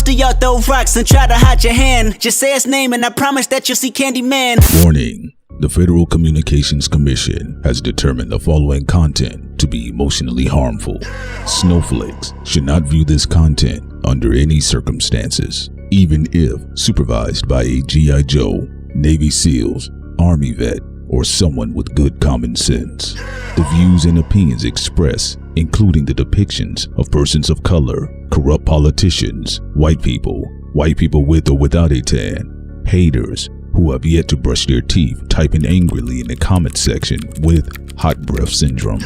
Most of y'all throw rocks and try to hide your hand. Just say his name and I promise that you'll see Candyman. Warning. The Federal Communications Commission has determined the following content to be emotionally harmful. Snowflakes should not view this content under any circumstances, even if supervised by a G.I. Joe, Navy SEALs, Army vet, or someone with good common sense. The views and opinions expressed, including the depictions of persons of color, corrupt politicians, white people with or without a tan, haters who have yet to brush their teeth typing angrily in the comment section with hot breath syndrome,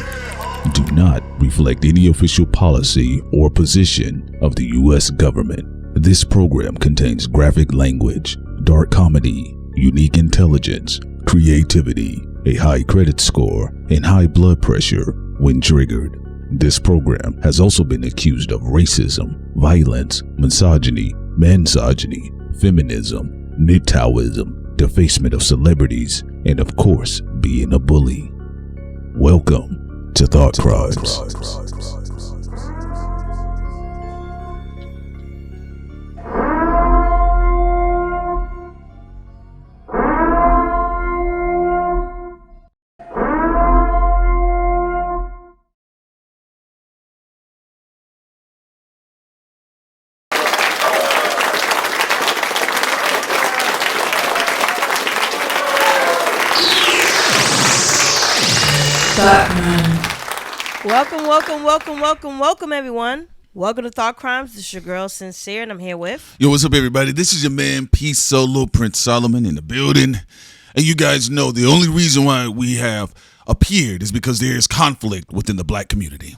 do not reflect any official policy or position of the U.S. government. This program contains graphic language, dark comedy, unique intelligence, creativity, a high credit score, and high blood pressure when triggered. This program has also been accused of racism, violence, misogyny, mansogyny, feminism, MGTOWism, defacement of celebrities, and of course, being a bully. Welcome to Thought Crimes. Welcome, everyone. Welcome to Thought Crimes. This is your girl, Sincere, and I'm here with... Yo, what's up, everybody? This is your man, Peace Solo, Prince Solomon in the building. And you guys know the only reason why we have appeared is because there is conflict within the black community.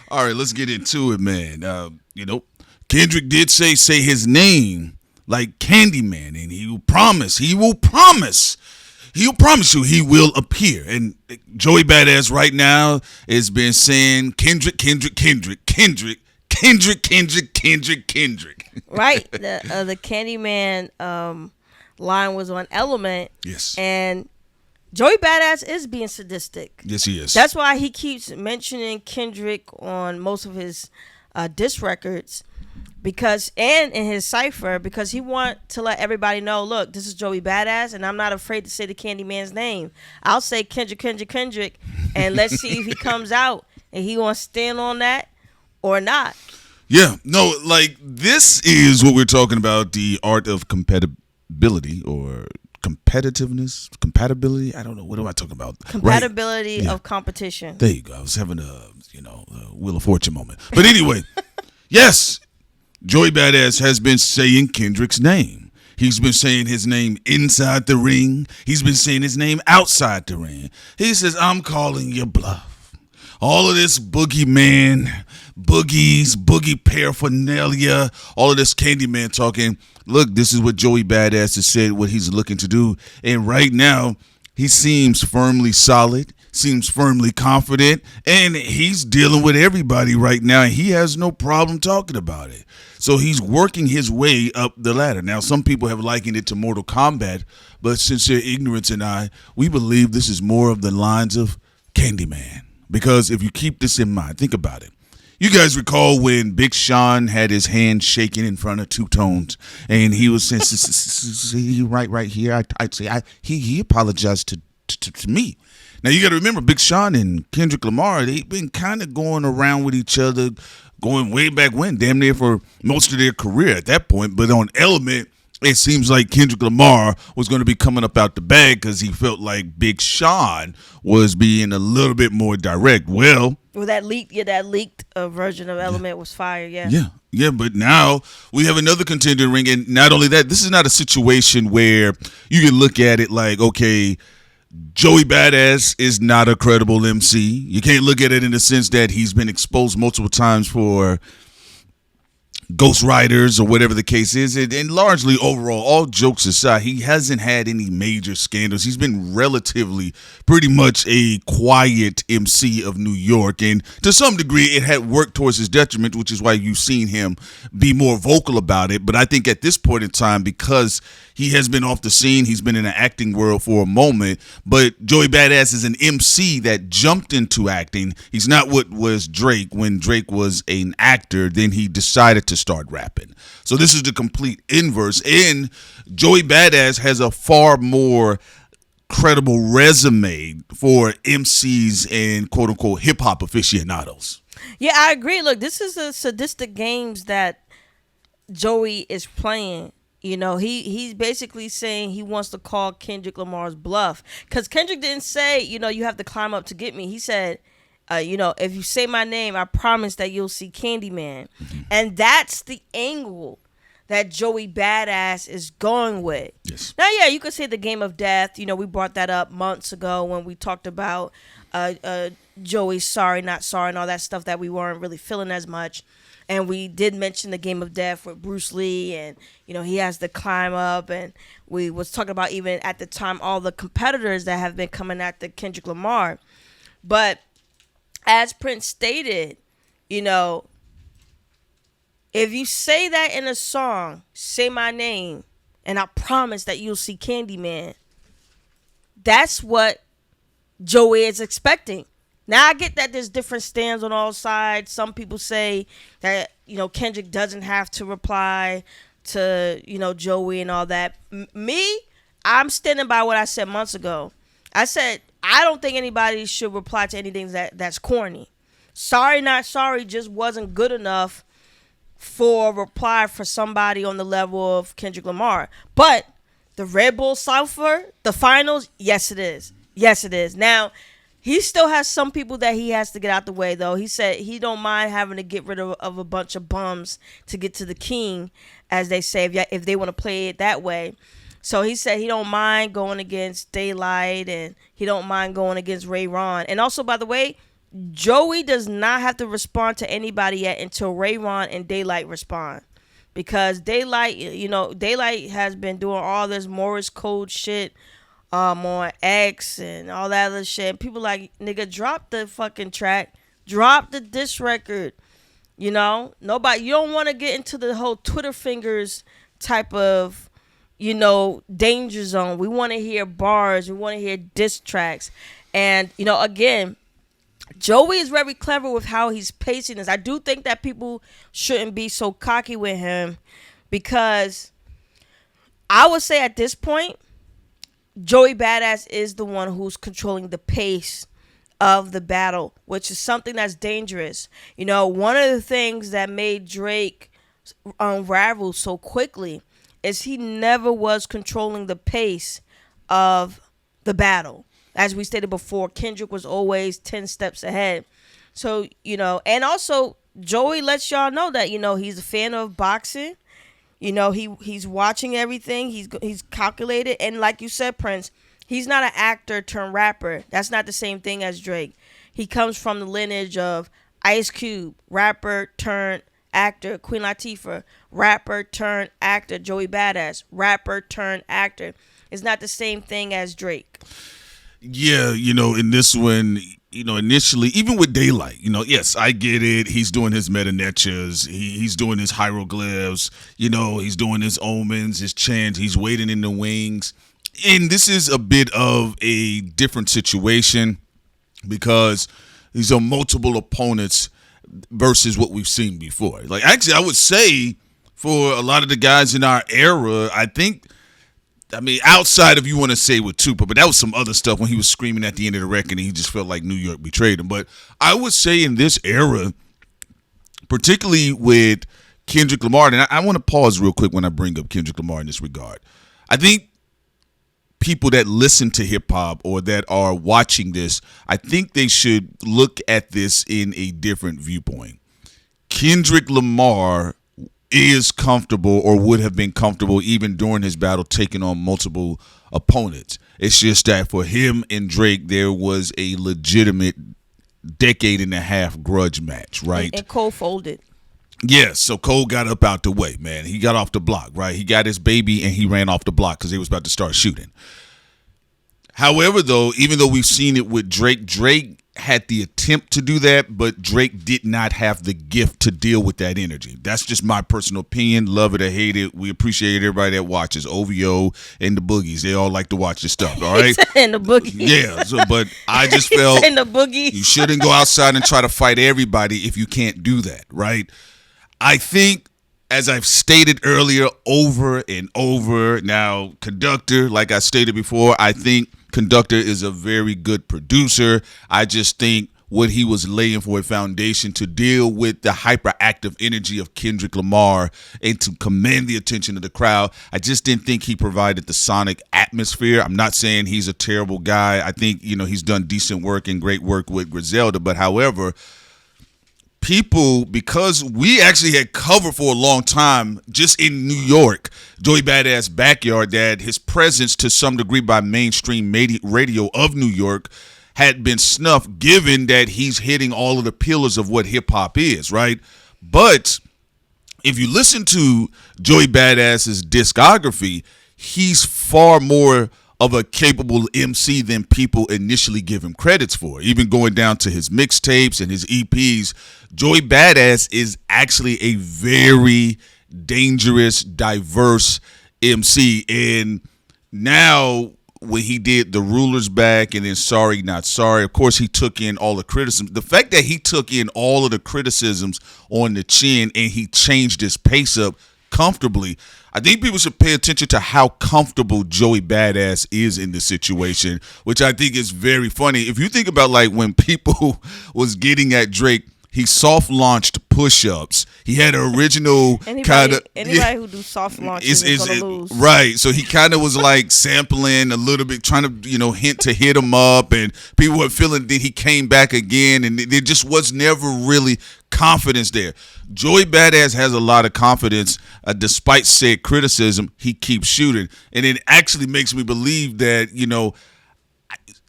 All right, let's get into it, man. Kendrick did say his name like Candyman, and he will promise you he will appear. And Joey Badass right now has been saying Kendrick. Right. The Candyman line was on Element. Yes. And Joey Badass is being sadistic. Yes, he is. That's why he keeps mentioning Kendrick on most of his diss records. And in his cipher, because he want to let everybody know, look, this is Joey Badass, and I'm not afraid to say the Candyman's name. I'll say Kendrick, and let's see if he comes out and he wants to stand on that or not. Yeah, no, like this is what we're talking about, the art of compatibility or compatibility. I don't know. What am I talking about? Compatibility right. of competition. There you go. I was having a Wheel of Fortune moment. But anyway, yes. Joey Badass has been saying Kendrick's name. He's been saying his name inside the ring. He's been saying his name outside the ring. He says, I'm calling your bluff. All of this boogeyman, boogie paraphernalia, all of this Candyman talking. Look, this is what Joey Badass has said, what he's looking to do. And right now, he seems firmly solid, seems firmly confident, and he's dealing with everybody right now, and he has no problem talking about it. So he's working his way up the ladder. Now, some people have likened it to Mortal Kombat, but Sincere Ignorance and we believe this is more of the lines of Candyman. Because if you keep this in mind, think about it. You guys recall when Big Sean had his hand shaking in front of Two Tones, and he was saying, "See, right here." I'd say he apologized to me. Now you got to remember, Big Sean and Kendrick Lamar, they've been kind of going around with each other, going way back when, damn near for most of their career at that point. But on Element, it seems like Kendrick Lamar was going to be coming up out the bag because he felt like Big Sean was being a little bit more direct. Well, that leaked version of Element was fire, Yeah, but now we have another contender in the ring, and not only that, this is not a situation where you can look at it like, okay, Joey Badass is not a credible MC. You can't look at it in the sense that he's been exposed multiple times for ghostwriters or whatever the case is, and largely overall, all jokes aside, he hasn't had any major scandals. He's been relatively pretty much a quiet MC of New York, and to some degree it had worked towards his detriment, which is why you've seen him be more vocal about it. But I think at this point in time, because he has been off the scene, he's been in the acting world for a moment, but Joey Badass is an MC that jumped into acting. He's not what was Drake when Drake was an actor, then he decided to start rapping. So this is the complete inverse, and Joey Badass has a far more credible resume for MCs and quote unquote hip hop aficionados. Yeah, I agree. Look, this is a sadistic games that Joey is playing. You know, he's basically saying he wants to call Kendrick Lamar's bluff, because Kendrick didn't say, you know, you have to climb up to get me. He said, you know, if you say my name, I promise that you'll see Candyman. And that's the angle that Joey Badass is going with. Yes. Now, yeah, you could say the game of death. You know, we brought that up months ago when we talked about Joey's sorry, not sorry, and all that stuff that we weren't really feeling as much. And we did mention the game of death with Bruce Lee, and, you know, he has to climb up. And we was talking about even at the time all the competitors that have been coming after Kendrick Lamar. But as Prince stated, you know, if you say that in a song, say my name, and I promise that you'll see Candyman, that's what Joey is expecting. Now, I get that there's different stands on all sides. Some people say that, you know, Kendrick doesn't have to reply to, you know, Joey and all that. Me, I'm standing by what I said months ago. I said, I don't think anybody should reply to anything that's corny. Sorry, not sorry just wasn't good enough for a reply for somebody on the level of Kendrick Lamar. But the Red Bull Cypher, the finals, yes, it is. Yes, it is. Now, he still has some people that he has to get out the way, though. He said he don't mind having to get rid of a bunch of bums to get to the king, as they say, if they want to play it that way. So he said he don't mind going against daylyt, and he don't mind going against Ray Ron. And also, by the way, Joey does not have to respond to anybody yet until Ray Ron and daylyt respond. Because daylyt, you know, daylyt has been doing all this Morse code shit on X and all that other shit. People like, nigga, drop the fucking track, drop the diss record. You know, nobody, you don't want to get into the whole Twitter fingers type of, you know, danger zone. We want to hear bars, we want to hear diss tracks. And, you know, again, Joey is very clever with how he's pacing this. I do think that people shouldn't be so cocky with him, because I would say at this point, Joey Badass is the one who's controlling the pace of the battle, which is something that's dangerous. You know, one of the things that made Drake unravel so quickly is he never was controlling the pace of the battle. As we stated before, Kendrick was always 10 steps ahead. So, you know, and also Joey lets y'all know that, you know, he's a fan of boxing. You know, he's watching everything. He's calculated. And like you said, Prince, he's not an actor turned rapper. That's not the same thing as Drake. He comes from the lineage of Ice Cube, rapper turned actor. Queen Latifah, rapper turned actor. Joey Badass, rapper turned actor. It's not the same thing as Drake. Yeah, you know, in this one, you know, initially, even with daylyt, you know, yes, I get it. He's doing his meta netchas. He's doing his hieroglyphs. You know, he's doing his omens, his chants. He's waiting in the wings. And this is a bit of a different situation because these are multiple opponents versus what we've seen before. Like, actually, I would say for a lot of the guys in our era, I mean, outside of you want to say with Tupac, but that was some other stuff when he was screaming at the end of the record and he just felt like New York betrayed him. But I would say in this era, particularly with Kendrick Lamar, and I want to pause real quick when I bring up Kendrick Lamar in this regard. I think people that listen to hip hop or that are watching this, I think they should look at this in a different viewpoint. Kendrick Lamar is comfortable or would have been comfortable even during his battle taking on multiple opponents. It's just that for him and Drake, there was a legitimate decade and a half grudge match, right? And Cole folded. Yes, so Cole got up out the way, man. He got off the block, right? He got his baby and he ran off the block because he was about to start shooting. However, though, even though we've seen it with Drake, Drake had the attempt to do that, but Drake did not have the gift to deal with that energy. That's just my personal opinion. Love it or hate it. We appreciate everybody that watches. OVO and the Boogies. They all like to watch this stuff, all right? And the Boogie. Yeah, so, but I just felt And the Boogie. you shouldn't go outside and try to fight everybody if you can't do that, right? I think, as I've stated earlier over and over, now, Conductor, like I stated before, I think Conductor is a very good producer. I just think what he was laying for a foundation to deal with the hyperactive energy of Kendrick Lamar and to command the attention of the crowd. I just didn't think he provided the sonic atmosphere. I'm not saying he's a terrible guy. I think, he's done decent work and great work with Griselda. But however, people, because we actually had covered for a long time just in New York, Joey Badass backyard, that his presence to some degree by mainstream radio of New York had been snuffed, given that he's hitting all of the pillars of what hip hop is, right? But if you listen to Joey Badass's discography, he's far more of a capable MC than people initially give him credits for. Even going down to his mixtapes and his EPs, Joey Badass is actually a very dangerous, diverse MC. And now when he did The Ruler's Back and then Sorry Not Sorry, of course he took in all the criticism. The fact that he took in all of the criticisms on the chin and he changed his pace up comfortably, I think people should pay attention to how comfortable Joey Badass is in this situation, which I think is very funny. If you think about like when people was getting at Drake, he soft launched push-ups. He had an original kind of anybody who do soft launches is gonna lose. Right. So he kind of was like sampling a little bit, trying to hint to hit him up, and people were feeling that he came back again, and there just was never really confidence there. Joey Badass has a lot of confidence, despite said criticism. He keeps shooting, and it actually makes me believe that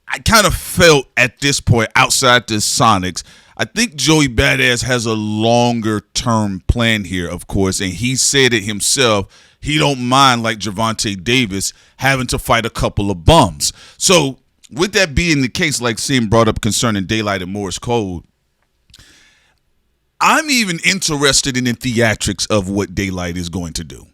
I kind of felt at this point, outside the Sonics, I think Joey Badass has a longer term plan here, of course, and he said it himself. He don't mind, like Gervonta Davis, having to fight a couple of bums. So with that being the case, like Sim brought up concerning daylyt and Morse code, I'm even interested in the theatrics of what daylyt is going to do.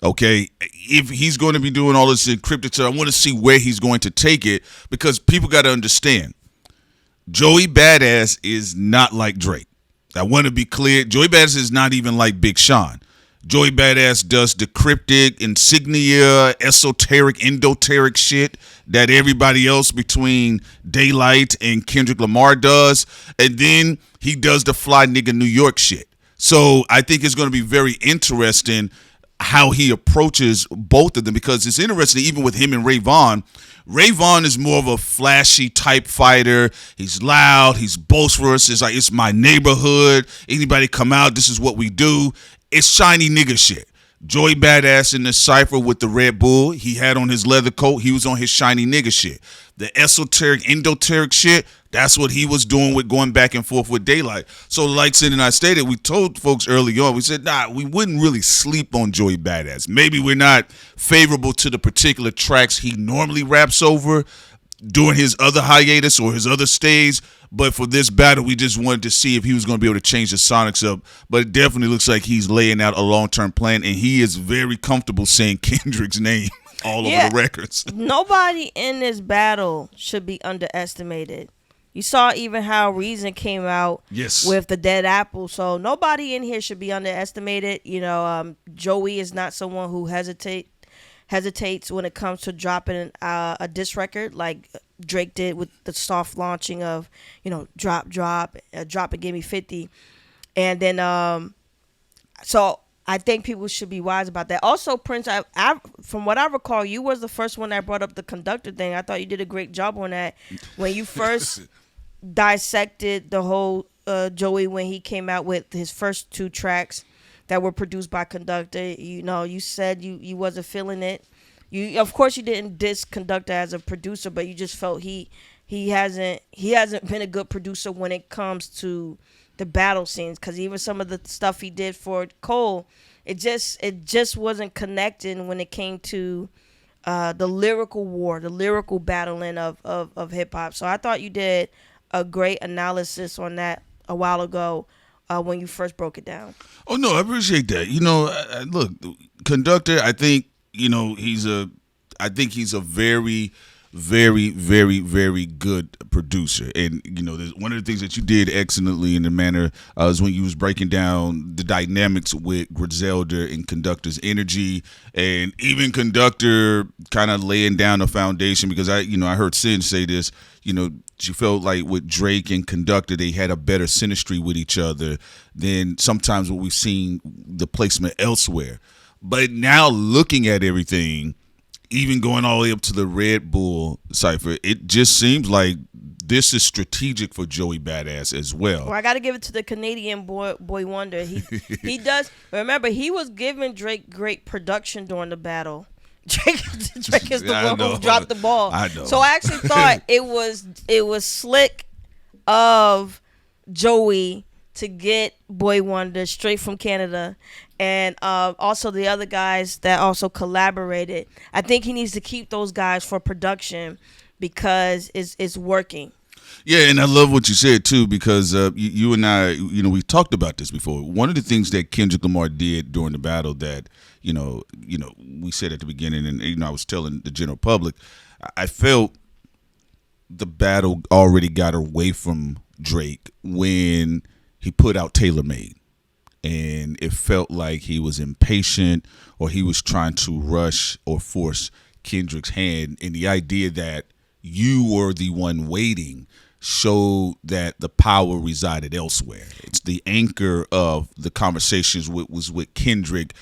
Okay, if he's going to be doing all this encrypted stuff, I want to see where he's going to take it, because people got to understand, Joey Badass is not like Drake. I want to be clear. Joey Badass is not even like Big Sean. Joey Badass does the cryptic, insignia, esoteric, endoteric shit that everybody else between daylyt and Kendrick Lamar does. And then he does the fly nigga New York shit. So I think it's going to be very interesting how he approaches both of them, because it's interesting even with him and Ray Vaughn. Ray Vaughn is more of a flashy type fighter. He's loud. He's boisterous. It's like, it's my neighborhood. Anybody come out, this is what we do. It's shiny nigga shit. Joey Badass in the cypher with the Red Bull, he had on his leather coat. He was on his shiny nigga shit. The esoteric, endoteric shit, that's what he was doing with going back and forth with daylyt. So like Sid and I stated, we told folks early on, we said, we wouldn't really sleep on Joey Badass. Maybe we're not favorable to the particular tracks he normally raps over during his other hiatus or his other stays. But for this battle, we just wanted to see if he was going to be able to change the Sonics up. But it definitely looks like he's laying out a long-term plan, and he is very comfortable saying Kendrick's name all over the records. Nobody in this battle should be underestimated. You saw even how Reason came out with the dead apple. So nobody in here should be underestimated. Joey is not someone who hesitates when it comes to dropping a diss record like Drake did with the soft launching of, drop and give me 50. And then, so I think people should be wise about that. Also, Prince, I from what I recall, you was the first one that brought up the Conductor thing. I thought you did a great job on that when you first dissected the whole Joey when he came out with his first 2 tracks that were produced by Conductor. You said you wasn't feeling it. Of course you didn't diss Conductor as a producer, but you just felt he hasn't been a good producer when it comes to the battle scenes, because even some of the stuff he did for Cole, it just wasn't connecting when it came to the lyrical war, the lyrical battling of hip hop. So I thought you did a great analysis on that a while ago when you first broke it down. Oh no, I appreciate that. You know, look, Conductor. I think he's a very, very, very, very good producer. And one of the things that you did excellently in the manner is when you was breaking down the dynamics with Griselda and Conductor's energy, and even Conductor kind of laying down a foundation, because I heard Sin say this. She felt like with Drake and Conductor, they had a better synastry with each other than sometimes what we've seen the placement elsewhere. But now looking at everything, even going all the way up to the Red Bull cipher, it just seems like this is strategic for Joey Badass as well. Well, I got to give it to the Canadian boy Wonder. He does. Remember, he was giving Drake great production during the battle. Drake is the one who dropped the ball. I know. So I actually thought it was slick of Joey to get Boy Wonder straight from Canada, and also the other guys that also collaborated. I think he needs to keep those guys for production because it's working. Yeah, and I love what you said too, because you and I, we talked about this before. One of the things that Kendrick Lamar did during the battle that we said at the beginning, and I was telling the general public, I felt the battle already got away from Drake when he put out Tailor Made, and it felt like he was impatient or he was trying to rush or force Kendrick's hand, and the idea that you were the one waiting showed that the power resided elsewhere. It's the anchor of the conversations was with Kendrick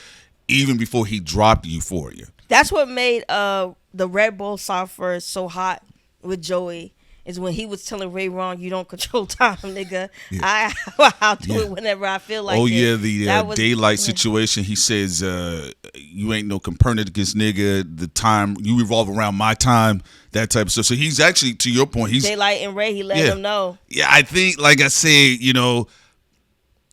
even before he dropped Euphoria. That's what made the Red Bull software so hot with Joey, is when he was telling Ray Ron, "You don't control time, nigga. Yeah. I'll do it whenever I feel like it." Oh yeah, the daylyt situation. He says, "You ain't no Copernicus, nigga. The time you revolve around my time." That type of stuff. So he's actually, to your point, he's daylyt and Ray. He let him know. Yeah, I think, like I said,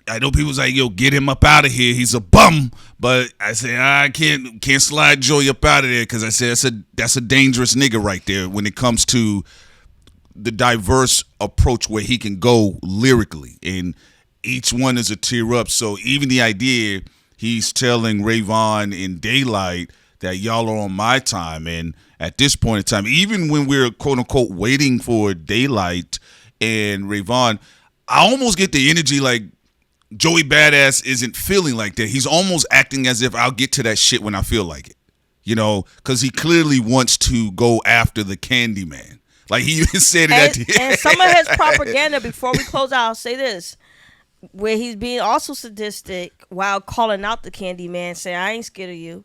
I know people's like, "Yo, get him up out of here. He's a bum." But I say I can't slide Joey up out of there, because I said that's a dangerous nigga right there when it comes to the diverse approach where he can go lyrically, and each one is a tier up. So even the idea he's telling Rayvon in daylyt that y'all are on my time, and at this point in time, even when we're quote unquote waiting for daylyt and Rayvon, I almost get the energy like Joey Badass isn't feeling like that. He's almost acting as if I'll get to that shit when I feel like it, because he clearly wants to go after the Candyman. Like he even said it at the end. And some of his propaganda, before we close out, I'll say this, where he's being also sadistic while calling out the Candyman, saying, "I ain't scared of you."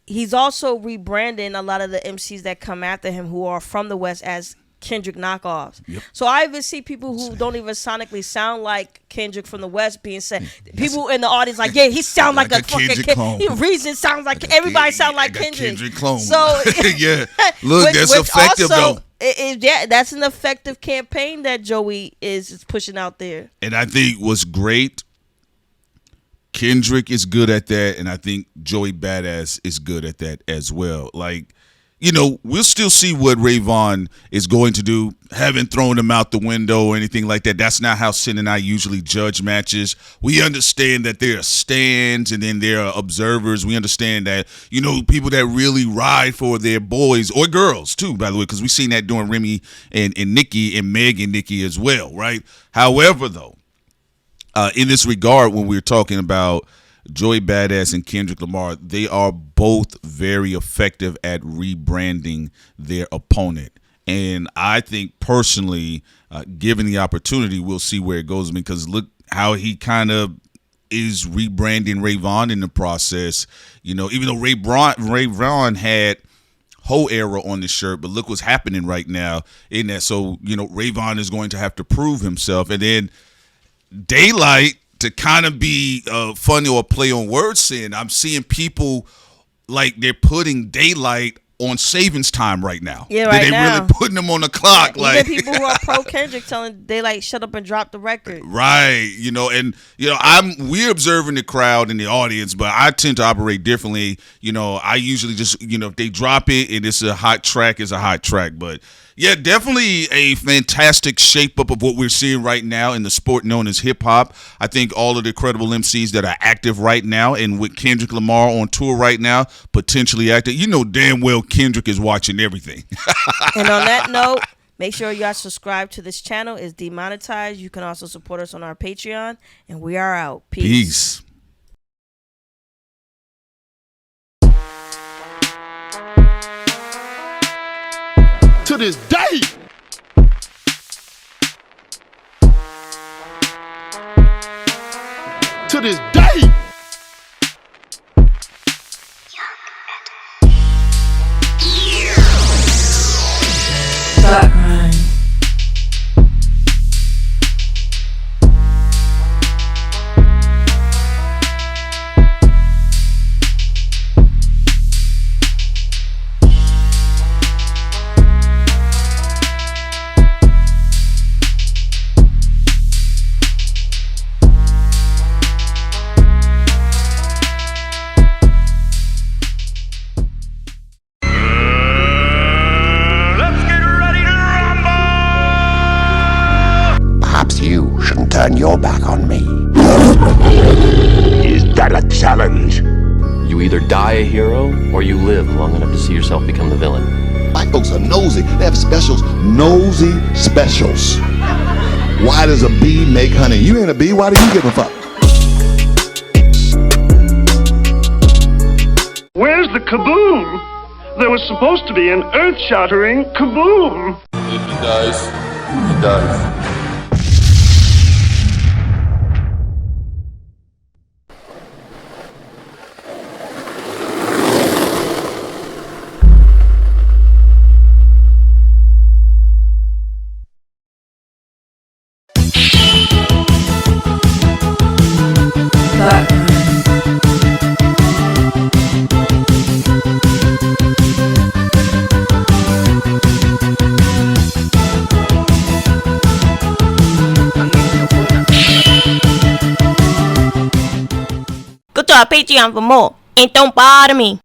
He's also rebranding a lot of the MCs that come after him who are from the West as Kendrick knockoffs. Yep. So I even see people who don't even sonically sound like Kendrick from the West being said. People in the audience like, "Yeah, he sound like a fucking Kendrick clone. Reason sounds like everybody sound like Kendrick clone." So yeah, look, that's effective also, though. That's an effective campaign that Joey is pushing out there. And I think what's great, Kendrick is good at that, and I think Joey Badass is good at that as well. Like, we'll still see what Rayvon is going to do. Haven't thrown him out the window or anything like that. That's not how Sin and I usually judge matches. We understand that there are stands and then there are observers. We understand that, people that really ride for their boys or girls too, by the way, because we've seen that during Remy and Nicki and Meg and Nicki as well, right? However, though, in this regard, when we're talking about Joey Badass and Kendrick Lamar, they are both very effective at rebranding their opponent. And I think personally, given the opportunity, we'll see where it goes. Because look how he kind of is rebranding Rayvon in the process. Even though Rayvon had whole era on the shirt, but look what's happening right now in that. So, Rayvon is going to have to prove himself. And then daylyt, to kind of be funny or play on words, saying I'm seeing people like they're putting daylyt on savings time right now. Yeah, right they now. really putting them on the clock. Even Like people who are pro Kendrick telling they like shut up and drop the record. right, we're observing the crowd and the audience, but I tend to operate differently. I usually just if they drop it and it's a hot track, it's a hot track. But yeah, definitely a fantastic shape up of what we're seeing right now in the sport known as hip hop. I think all of the credible MCs that are active right now, and with Kendrick Lamar on tour right now, potentially active, damn well Kendrick is watching everything. And on that note, make sure y'all subscribe to this channel. It's demonetized. You can also support us on our Patreon, and we are out. Peace. To this day. To this day. You shouldn't turn your back on me. Is that a challenge? You either die a hero, or you live long enough to see yourself become the villain. Black folks are nosy. They have specials. Nosy specials. Why does a bee make honey? You ain't a bee. Why do you give a fuck? Where's the kaboom? There was supposed to be an earth-shattering kaboom. If he dies, he dies. Go to our Patreon for more. And don't bother me.